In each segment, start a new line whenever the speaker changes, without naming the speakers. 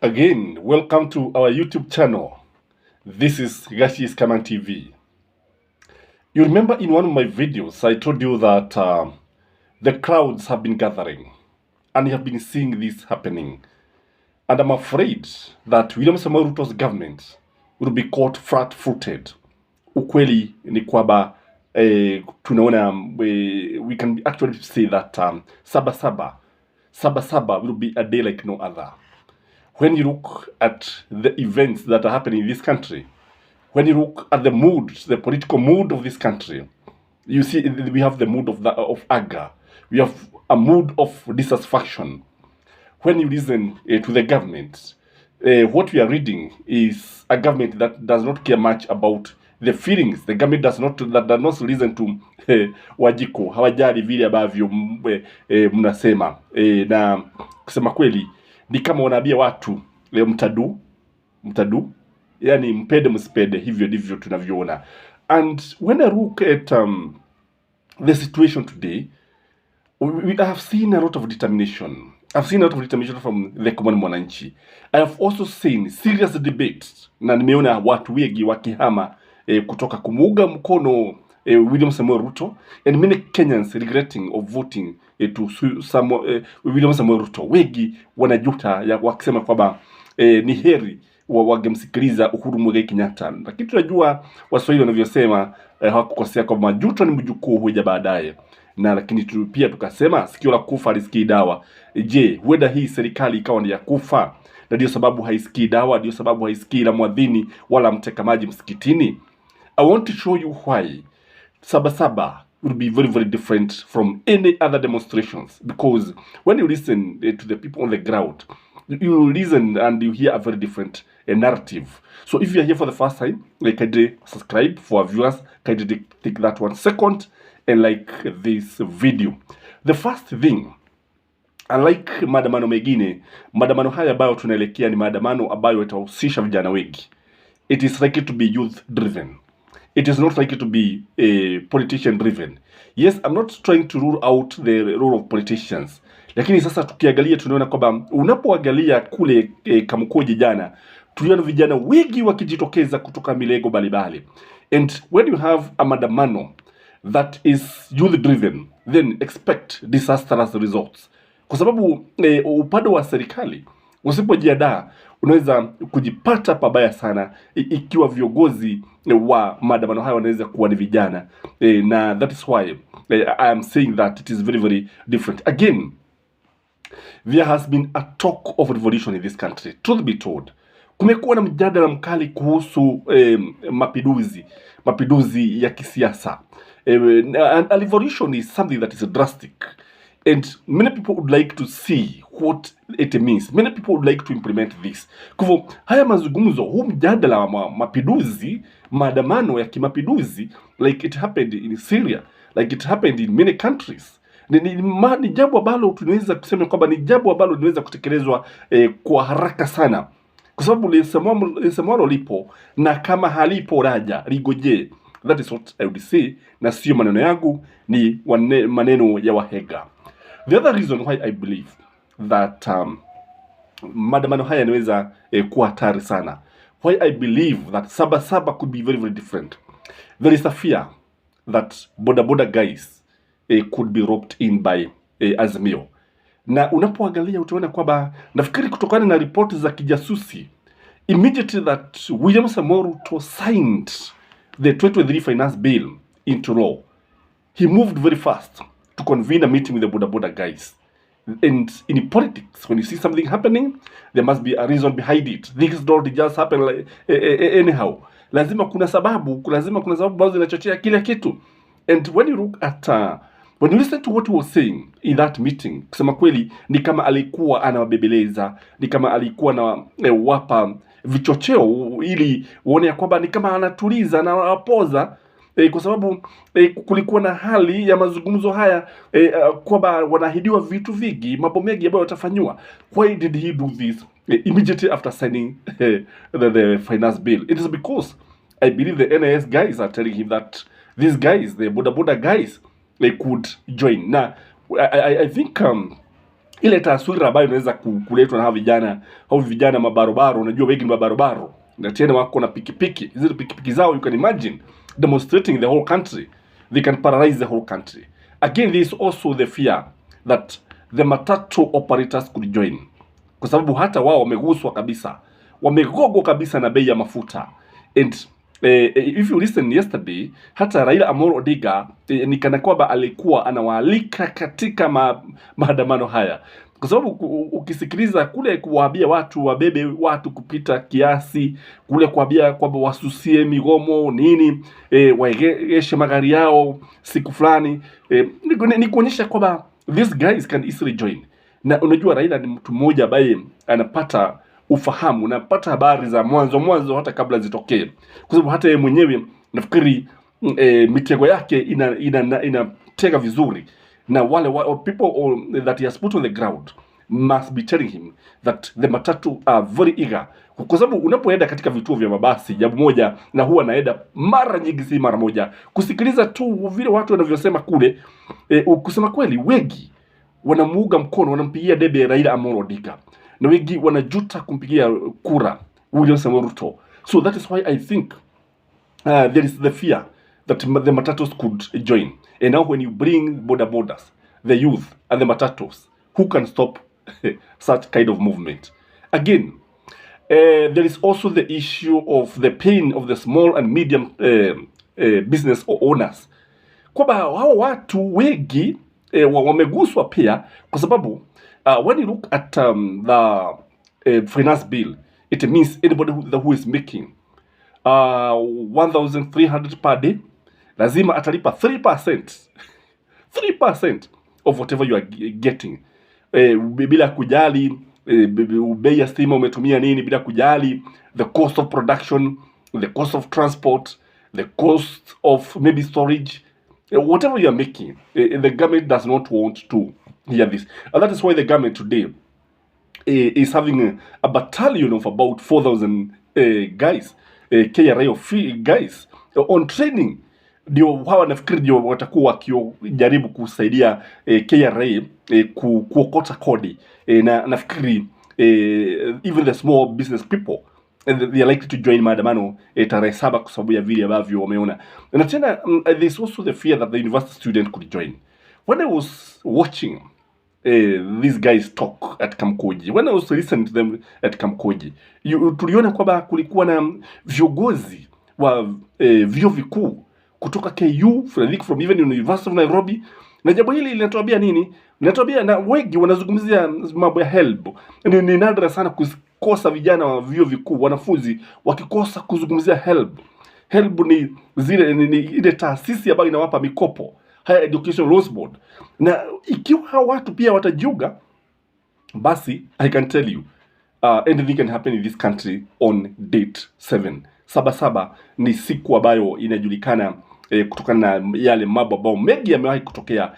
Again, welcome to our YouTube channel. This is Gachie Skyman TV. You remember in one of my videos, I told you that the crowds have been gathering and you have been seeing this happening. And I'm afraid that William Samoei Ruto's government will be caught flat-footed. Ukweli ni kwamba tunaona we can actually say that Saba SABA will be a day like no other. When you look at the events that are happening in this country, when you look at the mood, the political mood of this country, you see we have the mood of anger. We have a mood of dissatisfaction. When you listen to the government, what we are reading is a government that does not care much about the feelings. The government does not listen to Wajiko, hawajali vile ambavyo mnasema na kusema kweli ni kama wanaambia watu leo mtadu, yani mpende msipende, hivyo ndivyo tunavyoona. And when I look at the situation today, we have seen a lot of determination. I've seen a lot of determination from the common mwananchi. I have also seen serious debates, na nimeona watu wengi wakihama kutoka kumuunga mkono William Samoei Ruto, and many Kenyans regretting of voting to William Samoei Ruto. Wengi wanajuta ya wakisema kwamba ni heri wangemsikiliza Uhuru Muigai Kenyatta. Lakini tunajua Waswahili wanavyosema hawakukosea kwamba majuto ni mjukuu huja baadaye. Na lakini pia tukasema sikio la kufa lisikii dawa. Je, huenda hii serikali ikawa ni ya kufa na ndio sababu haisikii dawa, ndio sababu haisikii la mwadhini wala mteka maji msikitini? I want to show you why Saba will be very, very different from any other demonstrations, because when you listen to the people on the ground, you listen and you hear a very different narrative. So if you are here for the first time, kindly subscribe. For our viewers, kindly take that 1 second and like this video. The first thing, unlike maandamano mengine, maandamano haya ambayo tunaelekea ni maandamano ambayo yatahusisha vijana wengi. It is likely to be youth driven. It is not likely to be politician driven. Yes, I'm not trying to rule out the role of politicians. Lakini sasa tukiangalia tunaona kwamba unapoangalia kule Kamukoji jana, tuliona vijana wengi wakijitokeza kutoka milego mbalimbali. And when you have a maandamano that is youth driven, then expect disastrous results. Kwa sababu upande wa serikali usipojiandaa unaweza kujipata pabaya sana ikiwa viongozi wa maandamano hayo wanaweza kuwa ni vijana. Na that is why I am saying that it is very, very different. Again, there has been a talk of revolution in this country. Truth be told, kumekuwa na mjadala mkali kuhusu mapinduzi ya kisiasa. And a revolution is something that is drastic. And many people would like to see what it means. Many people would like to implement this. Kwa hivyo haya mazungumzo, huu mjadala wa mapinduzi, maandamano ya kimapinduzi, like it happened in Syria, like it happened in many countries. Ni jambo ambalo tunaweza kusema kwamba ni jambo ambalo linaweza kutekelezwa kwa haraka sana. Kwa sababu lisemwalo lipo, na kama halipo raja ligoje. That is what I would say, na sio maneno yangu, ni maneno ya wahega. The other reason why I believe that maandamano haya yanaweza kuwa hatari sana, why I believe that Saba could be very, very different. There is a fear that boda guys could be roped in by Azimio. Na unapoangalia utaona kwamba, nafikiri kutokana na ripoti za kijasusi, immediately that William Samoei Ruto signed the 2023 finance bill into law, he moved very fast to convene a meeting with the boda guys. And in politics, when you see something happening, there must be a reason behind it. Things don't just happen like, anyhow. Lazima kuna sababu ambazo zinachochea kila kitu. And when you look at when you listen to what he was saying in that meeting, kusema kweli ni kama alikuwa anawabebeleza, ni kama alikuwa na wapa vichocheo ili uone ya kwamba ni kama anatuliza na anapoza, kwa sababu kulikuwa na hali ya mazungumzo haya kwamba wanahidiwa vitu vingi, mambo mengi ambayo watafanywa. Why did he do this immediately after signing the finance bill? It is because I believe the NIS guys are telling him that these guys, the boda guys, they could join. Now, I think ile taswira ambayo inaweza kuletwa na hawa vijana au vijana mabarobaro. Unajua wengi ni mabarobaro, na tena wako na pikipiki. Zile pikipiki zao, you can imagine, demonstrating the whole country. They can paralyze the whole country. Again, there is also the fear that the matatu operators could join, kwa sababu hata wao wameguswa kabisa, wamegogwa kabisa na bei ya mafuta. And if you listen yesterday, hata Raila Amolo Odinga ni kana kwamba alikuwa anawaalika katika maandamano haya, kwa sababu ukisikiliza kule kuwaambia watu wabebe watu kupita kiasi, kule kuambia kwamba wasusie migomo nini, waegeshe magari yao siku fulani, ni kuonyesha kwamba these guys can easily join. Na unajua Raila ni mtu mmoja ambaye anapata ufahamu, anapata habari za mwanzo hata kabla zitokee, kwa sababu hata yeye mwenyewe nafikiri mitego yake inatega vizuri, na wale people that he has put on the ground must be telling him that the matatu are very eager, kwa sababu unapoenda katika vituo vya mabasi, jambo moja, na huwa naenda mara nyingi, si mara moja, kusikiliza tu vile watu wanavyosema kule, kusema kweli wengi wanamuunga mkono, wanampigia debe Raila Amolo Odinga, na wengi wanajuta kumpigia kura William RUTO. So that is why I think there is the fear that the matatus could join. And now when you bring borders, the youth and the matatus, who can stop such kind of movement? Again, there is also the issue of the pain of the small and medium business owners, kwamba hao watu wengi wameguswa pia, kwa sababu when you look at the finance bill, it means anybody who is making 1,300 per day lazima atalipa 3% of whatever you are getting, bila kujali bei ya stima umetumia nini, bila kujali the cost of production, the cost of transport, the cost of maybe storage, whatever you are making. The government does not want to hear this, and that is why the government today is having a battalion of about 4,000 guys, KRA of guys on training. Ndio hawa nafikiri ndio watakuwa wakijaribu kusaidia KRA kuokota kodi, na nafikiri even the small business people, and they are likely to join maandamano tarehe 7 kwa sababu ya vile ambavyo wameona. Na tena there's also the fear that the university student could join. When I was watching these guys talk at Kamkoji, when I was listening to them at Kamkoji, tuliona kwamba kulikuwa na viongozi wa vyuo vikuu kutoka KU, from even University of Nairobi, na jambo hili linatuambia nini? Linatuambia, na wengi wanazungumzia mambo ya HELB. Ni nadra sana kukosa vijana wa vyuo vikuu, wanafunzi wakikosa kuzungumzia HELB. HELB ni ile taasisi ambayo inawapa mikopo, Higher Education Loans Board. Na ikiwa hao watu pia watajiunga, basi I can tell you anything can happen in this country on date 7. Saba Saba ni siku ambayo inajulikana kutokana na yale mambo ambayo mengi yamewahi kutokea,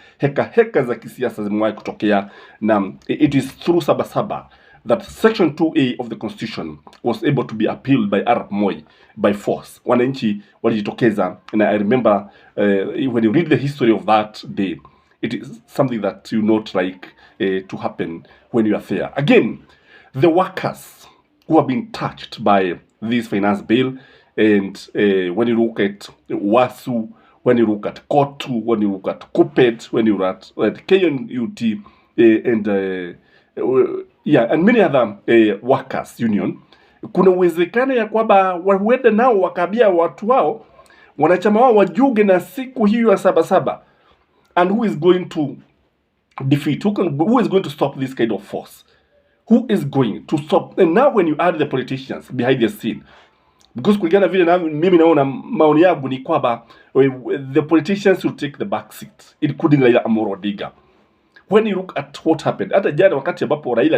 heka za kisiasa zimewahi kutokea, na it is through Saba Saba that section 2A of the constitution was able to be appealed by Arap Moi by force. Wananchi walijitokeza, and I remember when you read the history of that day, it is something that you not like to happen when you are there. Again, the workers who have been touched by this finance bill, and when you look at WASU, when you look at KOTU, when you look at KUPPET, when you look at KENYAN and many other workers union, kuna uwezekano ya kwamba waende nao wakaambia watu wao, wanachama wao wajiunge na siku hiyo ya Saba Saba. And who is going to defeat, who is going to stop this kind of force? Who is going to stop? And now when you add the politicians behind the scene, because kulingana vile na mimi naona maoni yangu ni kwamba the politicians will take the back seat, including Raila Amolo Odinga. When you look at what happened, hata jana wakati ambapo Raila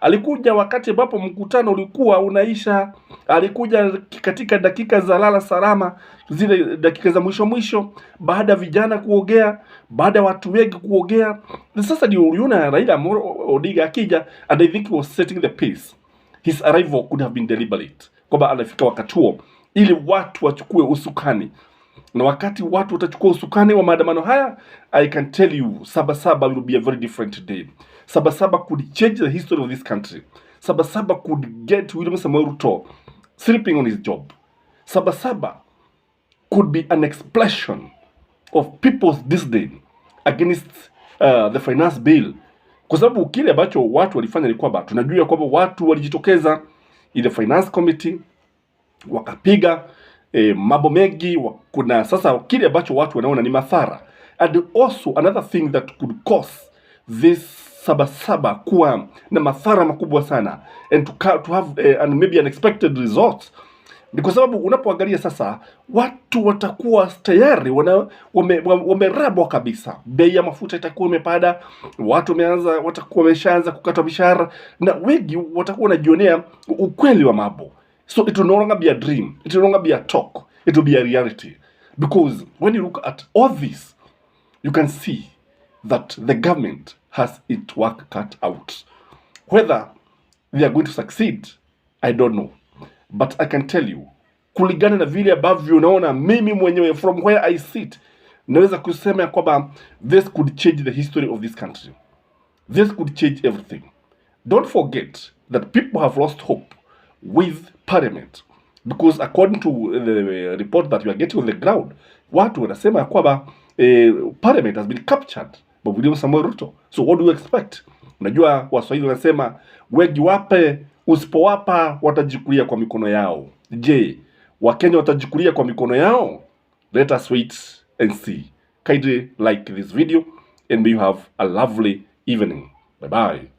alikuja wakati ambapo mkutano ulikuwa unaisha, alikuja katika dakika za lala salama, zile dakika za mwisho, baada vijana kuongea, baada watu wengi kuongea. Sasa ndio uliona Raila Amolo Odinga akija, and I think he was setting the pace. His arrival could have been deliberate, kwamba anafika wakati huo ili watu wachukue usukani. Na wakati watu watachukua usukani wa maandamano haya, I can tell you Saba Saba will be a very different day. Saba Saba could change the history of this country. Saba Saba could get William Samoei Ruto sleeping on his job. Saba Saba could be an expression of people's disdain against the finance bill. Kwa sababu kile ambacho watu walifanya ni kwamba tunajua kwamba watu walijitokeza ile finance committee wakapiga mambo mengi. Kuna sasa kile ambacho watu wanaona ni madhara, and also another thing that could cause this Saba Saba kuwa na madhara makubwa sana and to have and maybe unexpected results. Ni kwa sababu unapoangalia sasa watu watakuwa tayari wamerabwa kabisa. Bei ya mafuta itakuwa imepanda, watu watakuwa wameshaanza kukata mishahara, na wengi watakuwa wanajionea ukweli wa mambo. So it will no longer be a dream, it will no longer be a talk, it will be a reality. Because when you look at all this, you can see that the government has its work cut out. Whether they are going to succeed, I don't know. But I can tell you, kulingana na vile ambavyo unaona mimi mwenyewe from where I sit, naweza kusema kwamba this could change the history of this country. This could change everything. Don't forget that people have lost hope with parliament, because according to the report that we are getting on the ground, watu wanasema kwamba parliament has been captured by William Samoei Ruto. So what do you expect? Unajua Waswahili wanasema wengi wape, usipowapa watajikulia kwa mikono yao. Je, Wakenya watajikulia kwa mikono yao? Let us wait and see. Kindly like this video and may you have a lovely evening. Bye bye.